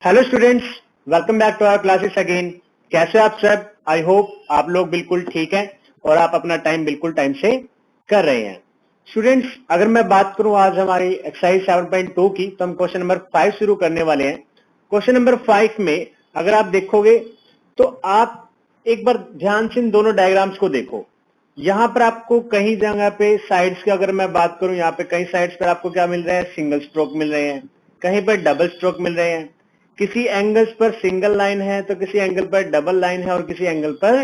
Hello students, welcome back to our classes again. कैसे आप सब? आई होप आप लोग बिल्कुल ठीक हैं और आप अपना टाइम बिल्कुल टाइम से कर रहे हैं। स्टूडेंट्स, अगर मैं बात करूं आज हमारी एक्सरसाइज 7.2 की, तो हम क्वेश्चन नंबर 5 शुरू करने वाले हैं। क्वेश्चन नंबर 5 में अगर आप देखोगे तो आप एक बार ध्यान से इन दोनों डायग्राम्स को देखो। यहाँ पर आपको कहीं जगह पे साइड्स की अगर मैं बात करूं, यहाँ पे कई साइड्स पर आपको क्या मिल रहा है? सिंगल स्ट्रोक मिल रहे हैं, कहीं पर डबल स्ट्रोक मिल रहे हैं। किसी एंगल्स पर सिंगल लाइन है तो किसी एंगल पर डबल लाइन है और किसी एंगल पर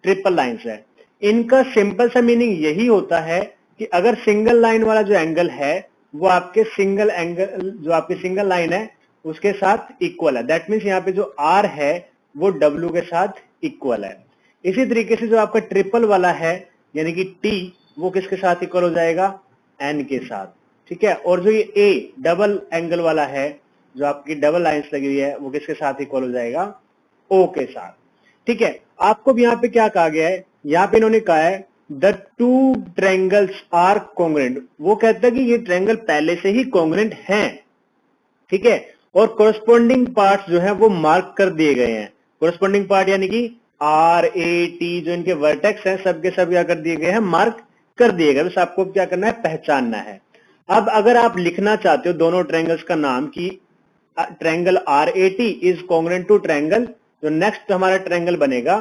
ट्रिपल लाइंस है। इनका सिंपल सा मीनिंग यही होता है कि अगर सिंगल लाइन वाला जो एंगल है वो आपके सिंगल एंगल जो आपकी सिंगल लाइन है उसके साथ इक्वल है। दैट मीन्स यहाँ पे जो आर है वो डब्ल्यू के साथ इक्वल है। इसी तरीके से जो आपका ट्रिपल वाला है यानी कि टी, वो किसके साथ इक्वल हो जाएगा? एन के साथ। ठीक है। और जो ये ए डबल एंगल वाला है, जो आपकी डबल लाइंस लगी हुई है, वो किसके साथ इक्वल हो जाएगा? ओ के साथ। ठीक है। आपको भी यहाँ पे क्या कहा गया है? यहाँ पे इन्होंने कहा है the two triangles are congruent. वो कहता है कि ये ट्रायंगल पहले से ही कॉन्ग्रुएंट हैं। ठीक है। और कोरस्पॉन्डिंग पार्ट्स जो है वो मार्क कर दिए गए हैं। कोरस्पॉन्डिंग पार्ट यानी कि आर ए टी जो इनके वर्टेक्स हैं सबके सब क्या कर दिए गए हैं? मार्क कर दिए गए। बस आपको क्या करना है? पहचानना है। अब अगर आप लिखना चाहते हो दोनों ट्रायंगल्स का नाम की triangle R A T is congruent to triangle, जो नेक्स्ट हमारा ट्रायंगल बनेगा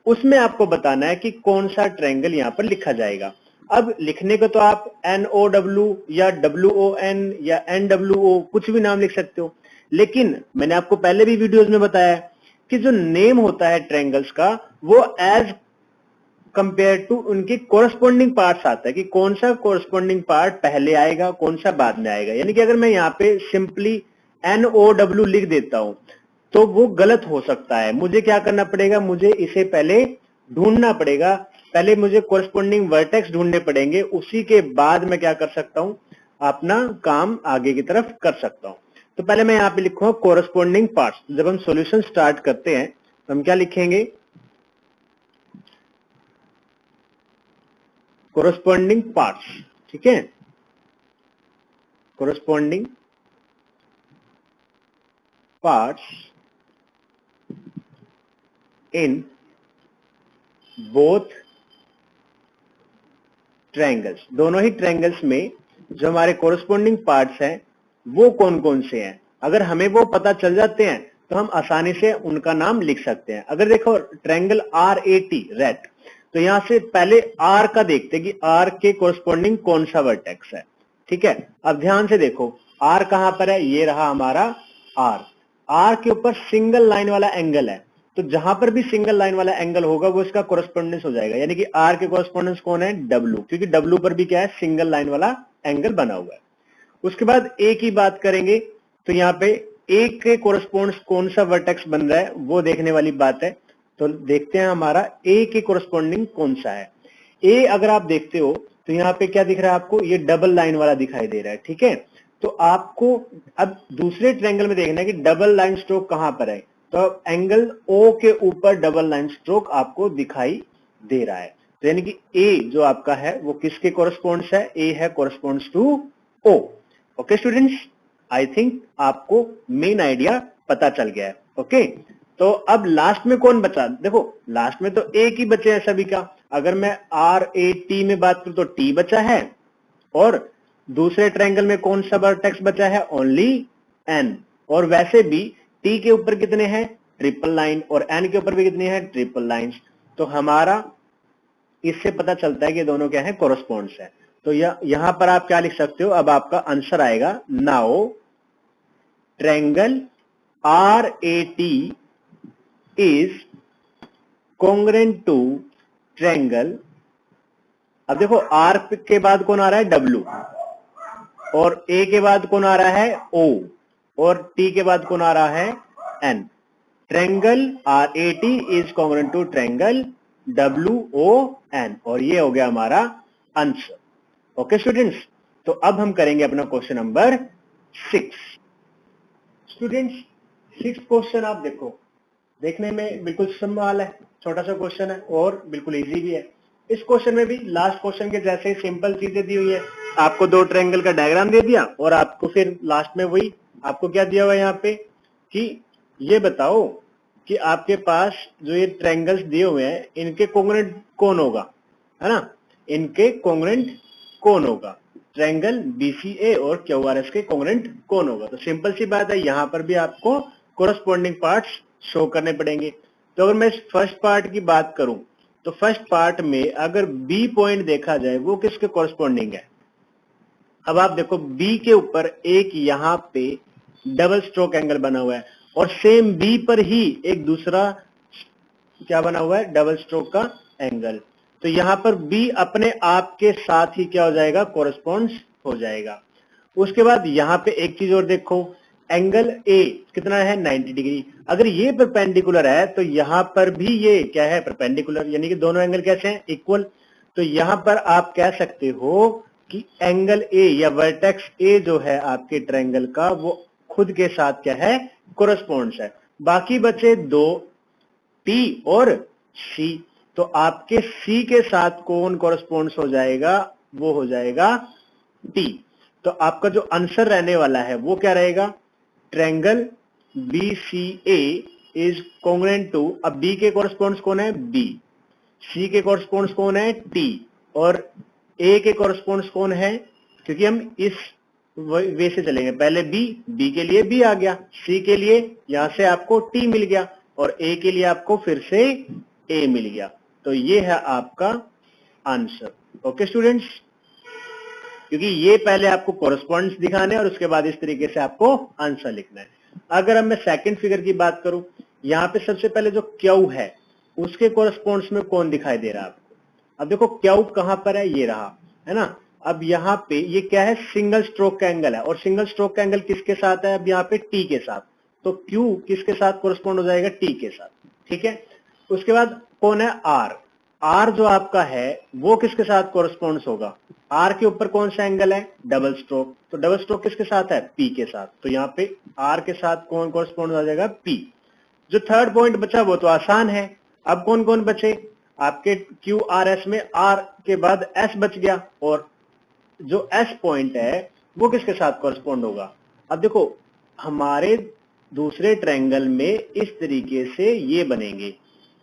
उसमें आपको बताना है कि कौन सा ट्रायंगल यहाँ पर लिखा जाएगा। अब लिखने को तो आप एन ओ डब्ल्यू या डब्ल्यू ओ एन या एन डब्ल्यू ओ कुछ भी नाम लिख सकते हो, लेकिन मैंने आपको पहले भी वीडियोस में बताया कि जो नेम होता है ट्रायंगल्स का वो एज कंपेयर टू उनके कोरस्पॉन्डिंग पार्ट्स आता है कि कौन सा कोरस्पॉन्डिंग पार्ट पहले आएगा कौन सा बाद में आएगा। यानी कि अगर मैं यहाँ पे सिंपली एन ओ डब्ल्यू लिख देता हूं तो वो गलत हो सकता है। मुझे क्या करना पड़ेगा? मुझे इसे पहले ढूंढना पड़ेगा। पहले मुझे कोरस्पॉन्डिंग वर्टेक्स ढूंढने पड़ेंगे, उसी के बाद मैं क्या कर सकता हूं? अपना काम आगे की तरफ कर सकता हूं। तो पहले मैं यहाँ पे लिखूंगा कोरस्पॉन्डिंग पार्ट्स। जब हम सॉल्यूशन स्टार्ट करते हैं तो हम क्या लिखेंगे? Corresponding parts. ठीक है। Corresponding parts in both triangles. दोनों ही ट्रायंगल्स में जो हमारे कोरस्पॉन्डिंग पार्ट्स हैं वो कौन कौन से हैं, अगर हमें वो पता चल जाते हैं तो हम आसानी से उनका नाम लिख सकते हैं। अगर देखो triangle R A T rat, तो यहां से पहले आर का देखते हैं कि आर के कोरस्पॉन्डिंग कौन सा वर्टेक्स है। ठीक है। अब ध्यान से देखो आर कहां पर है? ये रहा हमारा आर। आर के ऊपर सिंगल लाइन वाला एंगल है, तो जहां पर भी सिंगल लाइन वाला एंगल होगा वो इसका कोरस्पॉन्डेंस हो जाएगा। यानी कि आर के कोरस्पॉन्डेंस कौन है? डब्ल्यू, क्योंकि डब्ल्यू पर भी क्या है? सिंगल लाइन वाला एंगल बना हुआ है। उसके बाद ए की बात करेंगे तो यहाँ पे ए के कोरस्पॉन्ड्स कौन सा वर्टेक्स बन रहा है वो देखने वाली बात है। तो देखते हैं हमारा ए के कोरस्पॉन्डिंग कौन सा है। ए अगर आप देखते हो तो यहाँ पे क्या दिख रहा है आपको? ये डबल लाइन वाला दिखाई दे रहा है। ठीक है। तो आपको अब दूसरे ट्रायंगल में देखना है कि डबल लाइन स्ट्रोक कहां पर है। तो एंगल ओ के ऊपर डबल लाइन स्ट्रोक आपको दिखाई दे रहा है। तो यानी कि ए जो आपका है वो किसके कोरस्पॉन्ड्स है? ए है corresponds to O. Okay students, I think आपको मेन आइडिया पता चल गया है। ओके। तो अब लास्ट में कौन बचा? देखो लास्ट में तो एक ही बचे हैं सभी का। अगर मैं आर ए टी में बात करूं तो टी बचा है, और दूसरे ट्रायंगल में कौन सा वर्टेक्स बचा है? Only an. और वैसे भी टी के ऊपर कितने हैं? Triple line. और एन के ऊपर भी कितने हैं? Triple lines. तो हमारा इससे पता चलता है कि दोनों क्या है? कोरस्पॉन्ड्स है। तो यहां पर आप क्या लिख सकते हो? अब आपका आंसर आएगा now triangle R A T is congruent to triangle. अब देखो आर के बाद कौन आ रहा है? डब्ल्यू। और ए के बाद कौन आ रहा है? ओ। और टी के बाद कौन आ रहा है? N. Triangle R A T is congruent to triangle W O N. और ये हो गया हमारा आंसर। ओके स्टूडेंट्स, तो अब हम करेंगे अपना क्वेश्चन नंबर 6। स्टूडेंट्स 6 क्वेश्चन आप देखो, देखने में बिल्कुल सिंपल है, छोटा सा क्वेश्चन है और बिल्कुल इजी भी है। इस क्वेश्चन में भी लास्ट क्वेश्चन के जैसे सिंपल चीजें दी हुई है। आपको दो ट्रायंगल का डायग्राम दे दिया और आपको फिर लास्ट में वही आपको क्या दिया हुआ है यहाँ पे कि ये बताओ कि आपके पास जो ये ट्रायंगल्स दिए हुए हैं इनके कोंग्रुएंट कौन होगा, है ना, इनके कोंग्रुएंट कौन होगा, ट्रायंगल बीसीए और क्यूआरएस के कोंग्रुएंट कौन होगा। तो सिंपल सी बात है, यहाँ पर भी आपको कोरस्पॉन्डिंग पार्ट्स शो करने पड़ेंगे। तो अगर मैं इस फर्स्ट पार्ट की बात करूं तो फर्स्ट पार्ट में अगर बी पॉइंट देखा जाए वो किसके कोरस्पॉन्डिंग है। अब आप देखो बी के ऊपर एक यहाँ पे डबल स्ट्रोक एंगल बना हुआ है और सेम बी पर ही एक दूसरा क्या बना हुआ है, डबल स्ट्रोक का एंगल। तो यहाँ पर बी अपने आप के साथ ही क्या हो जाएगा, कोरस्पॉन्ड्स हो जाएगा। उसके बाद यहाँ पे एक चीज और देखो, एंगल ए कितना है, 90 डिग्री। अगर ये परपेंडिकुलर है तो यहाँ पर भी ये क्या है, परपेंडिकुलर, यानी कि दोनों एंगल कैसे हैं, इक्वल। तो यहाँ पर आप कह सकते हो कि एंगल ए या वर्टेक्स ए जो है आपके ट्रायंगल का वो खुद के साथ क्या है, कोरस्पॉन्ड्स है। बाकी बचे दो, टी और सी। तो आपके सी के साथ कौन कोरस्पॉन्ड्स हो जाएगा, वो हो जाएगा टी। तो आपका जो आंसर रहने वाला है वो क्या रहेगा, triangle BCA is congruent to, अब बी के कोरस्पॉन्ड्स कौन है, बी, सी के कोरस्पॉन्ड्स कौन है, टी, और ए के कोरस्पॉन्ड्स कौन है, क्योंकि हम इस वे से चलेंगे, पहले बी के लिए बी आ गया, सी के लिए यहां से आपको टी मिल गया और ए के लिए आपको फिर से ए मिल गया। तो ये है आपका आंसर। ओके स्टूडेंट्स, क्योंकि ये पहले आपको कोरस्पॉन्डेंस दिखाने और उसके बाद इस तरीके से आपको आंसर लिखना है। अगर अब मैं सेकंड फिगर की बात करूं, यहाँ पे सबसे पहले जो क्यू है उसके कोरस्पॉन्ड्स में कौन दिखाई दे रहा है आपको। अब देखो क्यू कहां पर है, ये रहा, है ना। अब यहाँ पे ये क्या है, सिंगल स्ट्रोक का एंगल है और सिंगल स्ट्रोक का एंगल किसके साथ है, अब यहाँ पे टी के साथ। तो क्यू किसके साथ कोरस्पॉन्ड हो जाएगा, टी के साथ, ठीक है। उसके बाद कौन है, आर। आर जो आपका है वो किसके साथ कोरस्पॉन्ड्स होगा, आर के ऊपर कौन सा एंगल है, डबल स्ट्रोक। तो डबल स्ट्रोक किसके साथ है, पी के साथ। तो यहाँ पे आर के साथ कौन कोरस्पॉन्ड हो जाएगा, पी। जो थर्ड पॉइंट बचा वो तो आसान है। अब कौन कौन बचे आपके, क्यू आर एस में आर के बाद एस बच गया और जो एस पॉइंट है वो किसके साथ कोरस्पॉन्ड होगा। अब देखो हमारे दूसरे ट्रायंगल में इस तरीके से ये बनेंगे,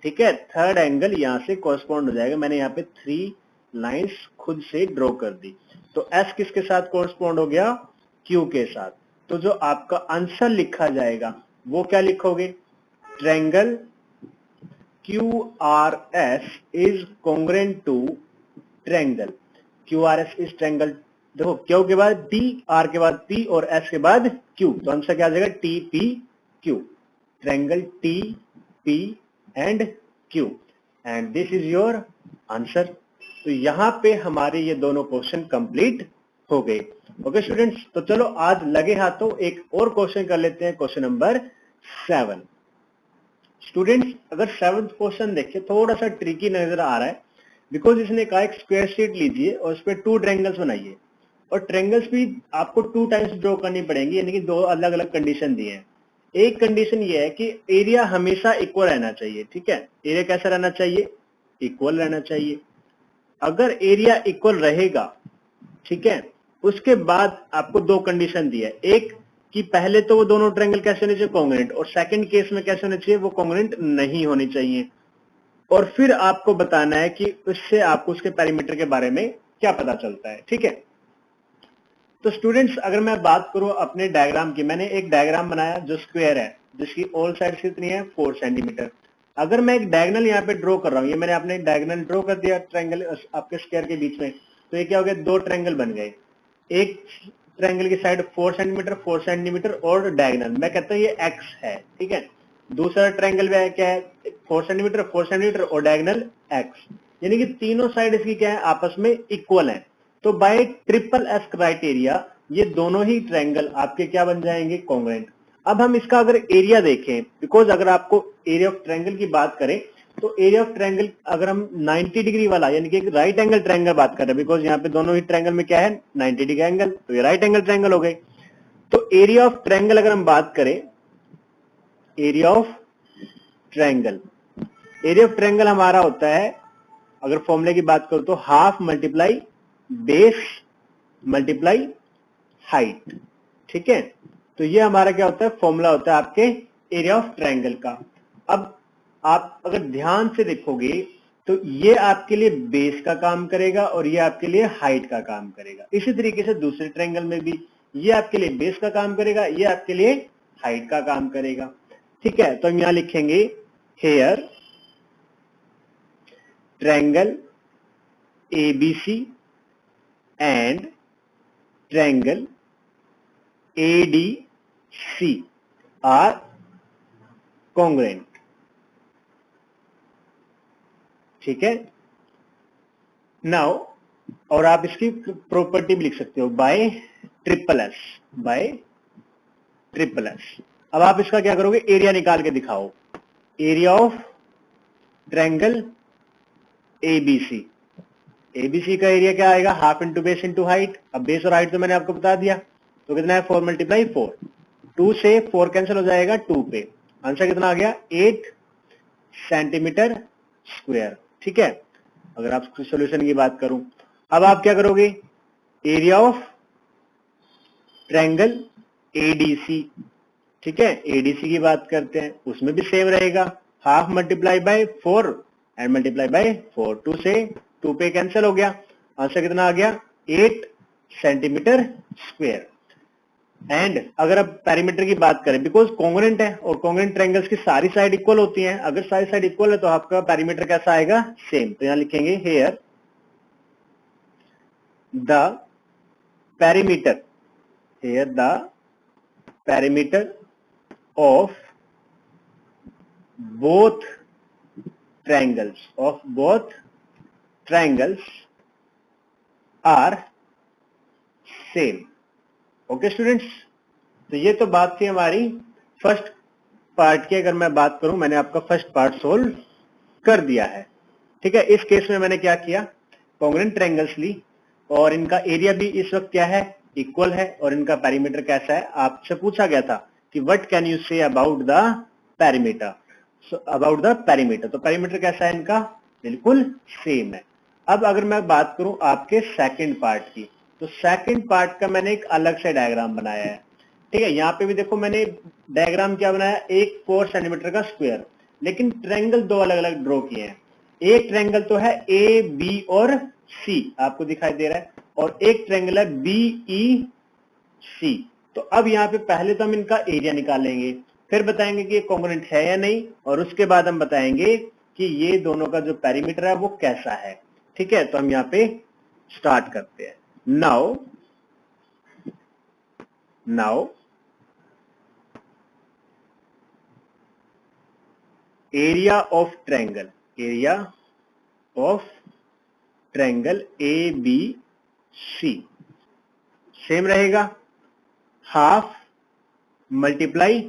ठीक है। थर्ड एंगल यहाँ से कोरस्पॉन्ड हो जाएगा, मैंने यहाँ पे 3 लाइंस खुद से ड्रॉ कर दी। तो एस किसके साथ कोरस्पॉन्ड हो गया, क्यू के साथ। तो जो आपका आंसर लिखा जाएगा वो क्या लिखोगे, triangle QRS is congruent to triangle QRS is triangle. देखो क्यू के बाद टी, आर के बाद पी और एस के बाद क्यू, तो आंसर क्या आ जाएगा, T P Q, triangle T P and Q, and this is your answer. तो यहाँ पे हमारे ये दोनों क्वेश्चन कंप्लीट हो गए। ओके स्टूडेंट्स, तो चलो आज लगे हाथों एक और क्वेश्चन कर लेते हैं, क्वेश्चन नंबर 7। स्टूडेंट्स अगर 7th क्वेश्चन देखिए थोड़ा सा ट्रिकी नजर आ रहा है, बिकॉज इसने कहा एक स्क्वायर शीट लीजिए और उस पर 2 ट्रायंगल्स बनाइए और ट्रायंगल्स भी आपको 2 टाइम्स ड्रॉ करनी पड़ेंगी, यानी कि 2 अलग अलग कंडीशन दी है। एक कंडीशन ये है कि एरिया हमेशा इक्वल रहना चाहिए, ठीक है। एरिया कैसा रहना चाहिए, इक्वल रहना चाहिए। अगर एरिया इक्वल रहेगा, ठीक है, उसके बाद आपको 2 कंडीशन दी है। एक कि पहले तो वो दोनों ट्रायंगल कैसे होने चाहिए, कॉन्ग्रुएंट, और सेकंड केस में कैसे होने चाहिए, वो कॉन्ग्रुएंट नहीं होनी चाहिए। और फिर आपको बताना है कि उससे आपको उसके पैरामीटर के बारे में क्या पता चलता है, ठीक है। तो स्टूडेंट्स अगर मैं बात करूं अपने डायग्राम की, मैंने एक डायग्राम बनाया जो स्क्वायर है, जिसकी ऑल साइड कितनी है, 4 सेंटीमीटर। अगर मैं एक डायगोनल यहाँ पे ड्रॉ कर रहा हूँ, ये मैंने अपने डायगोनल ड्रॉ कर दिया ट्रायंगल आपके स्क्वायर के बीच में, तो ये क्या हो गया, 2 ट्रायंगल बन गए। एक ट्रायंगल की साइड 4 सेंटीमीटर 4 सेंटीमीटर और डायगोनल, मैं कहता हूँ ये एक्स है, ठीक है। दूसरा ट्रायंगल में क्या है, 4 सेंटीमीटर 4 सेंटीमीटर और डायगोनल एक्स, यानी कि तीनों साइड इसकी क्या है, आपस में इक्वल है। तो बाय ट्रिपल एस क्राइटेरिया ये दोनों ही ट्रायंगल आपके क्या बन जाएंगे, कॉन्ग्रुएंट। अब हम इसका अगर एरिया देखें, बिकॉज अगर आपको एरिया ऑफ ट्रायंगल की बात करें तो एरिया ऑफ ट्रायंगल अगर हम 90 डिग्री वाला यानी कि एक राइट एंगल ट्रायंगल बात कर रहे हैं, बिकॉज यहाँ पे दोनों ही ट्रायंगल में क्या है, 90 डिग्री एंगल, तो ये राइट एंगल ट्रायंगल हो गए। तो एरिया ऑफ ट्रायंगल अगर हम बात करें, area of triangle, area of triangle हमारा होता है, अगर फॉर्मूले की बात करूं तो half multiply base multiply height, ठीक है। तो ये हमारा क्या होता है, फॉर्मूला होता है आपके एरिया ऑफ ट्रायंगल का। अब आप अगर ध्यान से देखोगे तो ये आपके लिए बेस का काम करेगा और ये आपके लिए हाइट का काम करेगा। इसी तरीके से दूसरे ट्रायंगल में भी ये आपके लिए बेस का काम करेगा, ये आपके लिए हाइट का काम करेगा। ठीक है, तो हम यहां लिखेंगे here triangle ABC and triangle ADC are congruent. ठीक है, नाउ और आप इसकी प्रॉपर्टी भी लिख सकते हो bye triple S, bye triple S. अब आप इसका क्या करोगे, एरिया निकाल के दिखाओ। Area of triangle ABC, ABC का एरिया क्या आएगा, half into base into height. अब बेस और हाइट तो मैंने आपको बता दिया, तो कितना है 4 मल्टीप्लाई 4, 2 से 4 कैंसिल हो जाएगा 2 पे, आंसर कितना आ गया 8 सेंटीमीटर स्क्वायर। ठीक है, अगर आप सॉल्यूशन की बात करूं, अब आप क्या करोगे, एरिया ऑफ ट्रायंगल ADC, ठीक है, ADC की बात करते हैं, उसमें भी सेम रहेगा, half multiply by 4 and multiply by 4, 2 से 2 पे कैंसिल हो गया, आंसर कितना आ गया 8 सेंटीमीटर स्क्वायर। एंड अगर आप पैरीमीटर की बात करें, बिकॉज कॉन्ग्रुएंट है और कॉन्ग्रुएंट ट्रायंगल्स की सारी साइड इक्वल होती हैं, अगर सारी साइड इक्वल है तो आपका पैरीमीटर कैसा आएगा, सेम। तो यहां लिखेंगे here the perimeter, here the perimeter of both triangles are same। Okay students, तो ये तो बात थी हमारी फर्स्ट पार्ट की। अगर मैं बात करूं, मैंने आपका फर्स्ट पार्ट सोल्व कर दिया है। ठीक है, इस केस में मैंने क्या किया, कॉन्ग्रुएंट ट्रायंगल्स ली और इनका एरिया भी इस वक्त क्या है, इक्वल है, और इनका पैरीमीटर कैसा है, आपसे पूछा गया था कि what can you say about the perimeter, about the perimeter, तो पैरीमीटर कैसा है इनका, बिल्कुल सेम है। अब अगर मैं बात करूं आपके सेकंड पार्ट की, तो सेकंड पार्ट का मैंने एक अलग से डायग्राम बनाया है। ठीक है, यहाँ पे भी देखो मैंने डायग्राम क्या बनाया, एक 4 सेंटीमीटर का स्क्वायर, लेकिन ट्रायंगल दो अलग अलग ड्रॉ किए हैं। एक ट्रायंगल तो है AB और C, आपको दिखाई दे रहा है, और एक ट्रायंगल है BEC। तो अब यहाँ पे पहले तो हम इनका एरिया निकालेंगे, फिर बताएंगे कि ये कॉन्ग्रुएंट है या नहीं, और उसके बाद हम बताएंगे कि ये दोनों का जो पैरीमीटर है वो कैसा है। ठीक है, तो हम यहाँ पे स्टार्ट करते हैं। Now area of triangle, area of triangle ABC same रहेगा, half multiply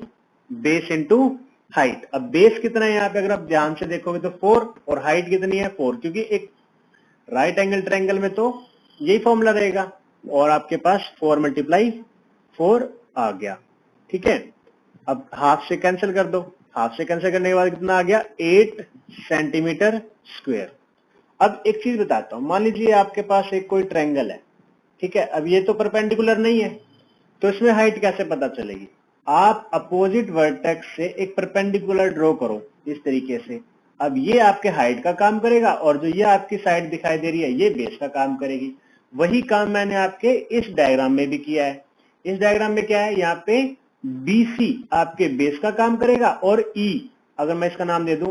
base into height. अब बेस कितना है यहाँ पे, अगर आप ध्यान से देखोगे तो 4, और हाइट कितनी है 4, क्योंकि एक राइट एंगल ट्रायंगल में तो यही फॉर्मूला रहेगा, और आपके पास 4 मल्टीप्लाई 4 आ गया। ठीक है, अब हाफ से कैंसिल कर दो, हाफ से कैंसिल करने के बाद कितना आ गया 8 सेंटीमीटर स्क्वायर। अब एक चीज बताता हूं, मान लीजिए आपके पास एक कोई ट्रायंगल है, ठीक है, अब ये तो परपेंडिकुलर नहीं है, तो इसमें हाइट कैसे पता चलेगी, आप अपोजिट वर्टेक्स से एक परपेंडिकुलर ड्रॉ करो इस तरीके से। अब ये आपके हाइट का काम करेगा, और जो ये आपकी साइड दिखाई दे रही है ये बेस का काम करेगी। वही काम मैंने आपके इस डायग्राम में भी किया है। इस डायग्राम में क्या है, यहाँ पे BC आपके बेस का काम करेगा, और E, अगर मैं इसका नाम दे दूं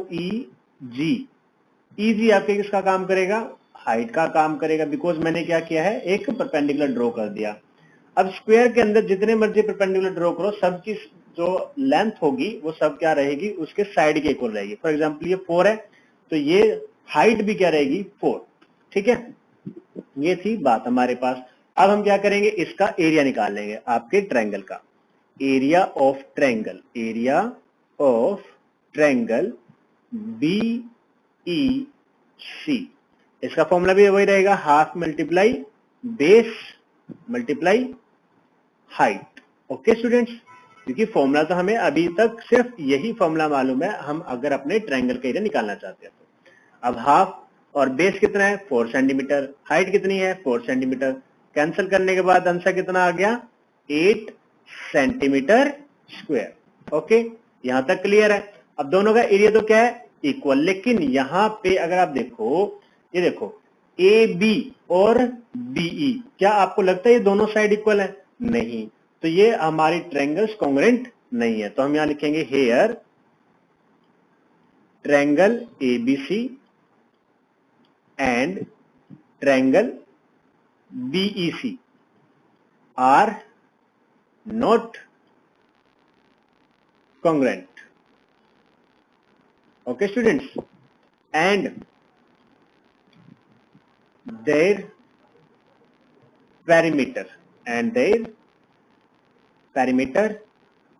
EG आपके किसका काम करेगा, हाइट का काम करेगा, बिकॉज मैंने क्या किया है, एक परपेंडिकुलर ड्रॉ कर दिया। अब स्क्वायर के अंदर जितने मर्जी परपेंडिकुलर ड्रॉ करो, सबकी जो लेंथ होगी वो सब क्या रहेगी, उसके साइड के इक्वल रहेगी। फॉर एग्जांपल ये 4 है, तो ये हाइट भी क्या रहेगी 4। ठीक है, ये थी बात हमारे पास। अब हम क्या करेंगे, इसका एरिया निकाल लेंगे आपके ट्रायंगल का। Area of triangle, area of triangle BEC, इसका फॉर्मूला भी वही रहेगा, half multiply base multiply height. Okay students, क्योंकि फॉर्मूला तो हमें अभी तक सिर्फ यही फॉर्मूला मालूम है, हम अगर अपने ट्रायंगल का एरिया निकालना चाहते हैं तो। अब हाफ और बेस कितना है 4 सेंटीमीटर, हाइट कितनी है 4 सेंटीमीटर, कैंसिल करने के बाद आंसर कितना आ गया 8 सेंटीमीटर स्क्वायर। ओके, यहां तक क्लियर है। अब दोनों का एरिया तो क्या है, इक्वल, लेकिन यहां पे अगर आप देखो, ये देखो ए बी और बीई, क्या आपको लगता है ये दोनों साइड इक्वल है? नहीं, तो ये हमारी ट्रायंगल्स कॉन्ग्रुएंट नहीं है। तो हम यहां लिखेंगे here triangle A B C and triangle B E C are not congruent. Okay, students, and their perimeter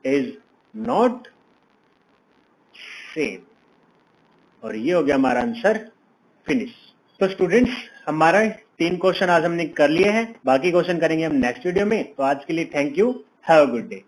is not same. और ये हो गया हमारा आंसर फिनिश। तो स्टूडेंट्स, हमारा 3 क्वेश्चन आज हमने कर लिए हैं, बाकी क्वेश्चन करेंगे हम नेक्स्ट वीडियो में। तो आज के लिए thank you, have a good day.